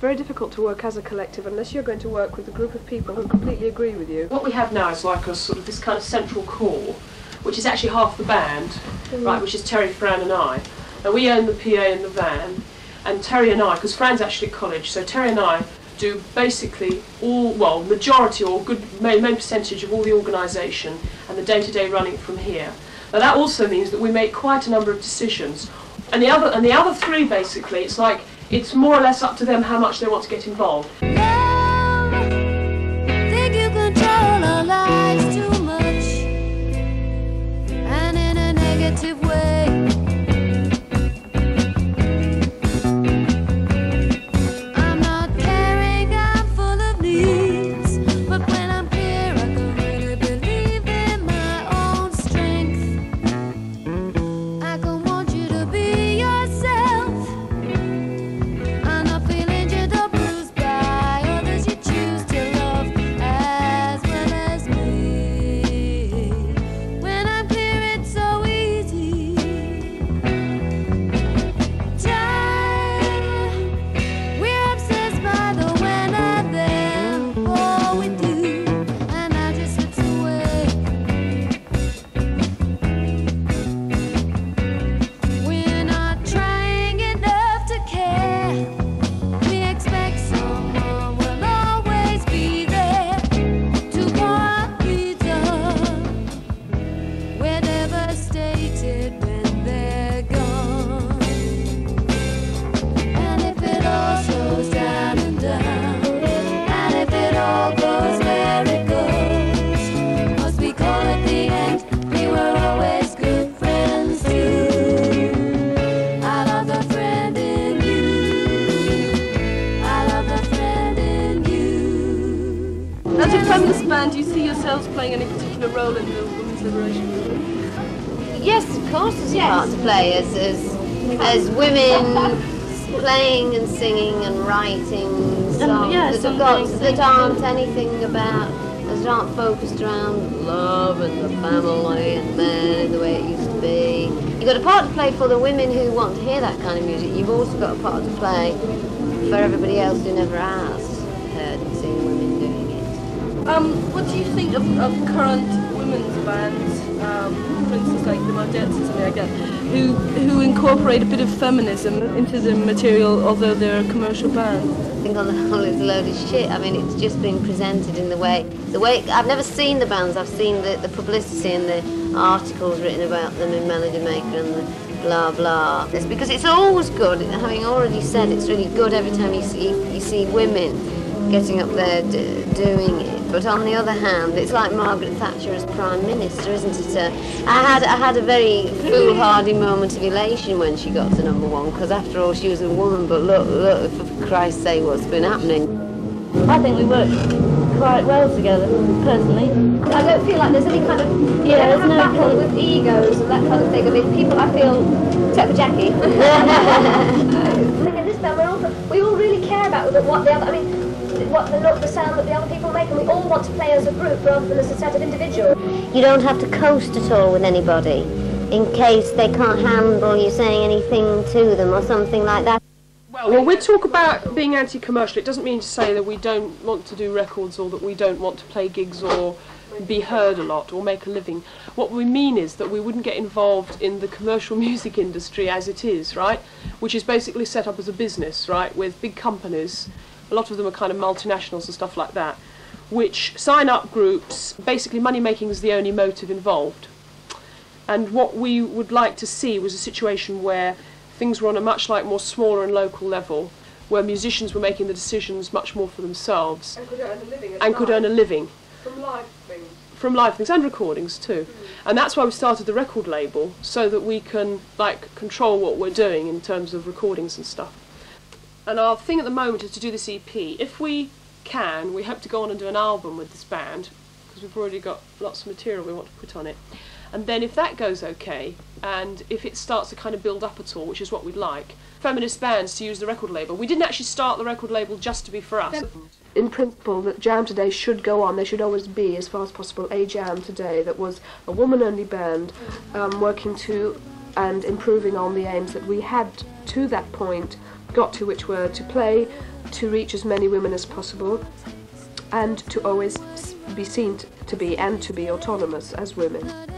very difficult to work as a collective unless you're going to work with a group of people who completely agree with you. What we have now is like a sort of this kind of central core, which is actually half the band, right, which is Terry, Fran and I. And we own the PA and the van, and Terry and I, because Fran's actually at college, so Terry and I do basically all, well, majority or good main percentage of all the organisation and the day-to-day running from here. Now that also means that we make quite a number of decisions. And the other three, basically, it's like, it's more or less up to them how much they want to get involved. Love, think you control our lives too much, and in a negative way. I'm not caring, I'm full of needs, but when I'm here I can really believe in my own strength. I can want you to be yourself. I'm not feeling injured or bruised by others you choose to love as well as me. When I'm clear it's so easy. Time, we're obsessed by the when and then. Oh, we do, and now just slips away. We're not trying enough to care. We expect someone will always be there to pour our freedom. We're devastated when they're gone. And if it all slows down and down, and if it all goes where it goes, must we call it the end? We were always good friends too. I love the friend in you. I love the friend in you. As a feminist band, do you see yourselves playing any particular role in the women's liberation movement? Yes, of course, there's a part to play as women playing and singing and writing songs that aren't anything about, that aren't focused around love and the family and men in the way it used to be. You've got a part to play for the women who want to hear that kind of music. You've also got a part to play for everybody else who never has heard and seen women doing it. What do you think of current women's bands, for instance like the Modettes or something like that, who incorporate a bit of feminism into the material although they're a commercial band? I think on the whole it's a load of shit. I mean, it's just been presented in the way I've never seen the bands. I've seen the publicity and the articles written about them in Melody Maker and the blah blah. It's because it's always good. Having already said, it's really good every time you see women getting up there doing it. But on the other hand, it's like Margaret Thatcher as Prime Minister, isn't it? I had a very foolhardy moment of elation when she got to #1, because after all she was a woman, but look, for Christ's sake, what's been happening? I think we work quite well together, personally. I don't feel like there's any kind of, you know, there's no battle with egos and that kind of thing. I mean, people, I feel, except for Jackie. In this band, we all really care about what the other, I mean, what the look, the sound that the other people make, and we all want to play as a group rather than as a set of individuals. You don't have to coast at all with anybody in case they can't handle you saying anything to them or something like that. Well, when we talk about being anti-commercial, it doesn't mean to say that we don't want to do records or that we don't want to play gigs or be heard a lot or make a living. What we mean is that we wouldn't get involved in the commercial music industry as it is, right? Which is basically set up as a business, right, with big companies. A lot of them are kind of multinationals and stuff like that, which sign up groups. Basically, money making is the only motive involved. And what we would like to see was a situation where things were on a much more smaller and local level, where musicians were making the decisions much more for themselves And could earn a living. could earn a living. From live things. From live things and recordings too. And that's why we started the record label, so that we can control what we're doing in terms of recordings and stuff. And our thing at the moment is to do this EP. If we can, we hope to go on and do an album with this band, because we've already got lots of material we want to put on it. And then if that goes okay, and if it starts to kind of build up at all, which is what we'd like, feminist bands to use the record label. We didn't actually start the record label just to be for us. In principle, that Jam Today should go on. There should always be, as far as possible, a Jam Today that was a woman-only band working to and improving on the aims that we had to that point got to, which were to play, to reach as many women as possible, and to always be seen to be and to be autonomous as women.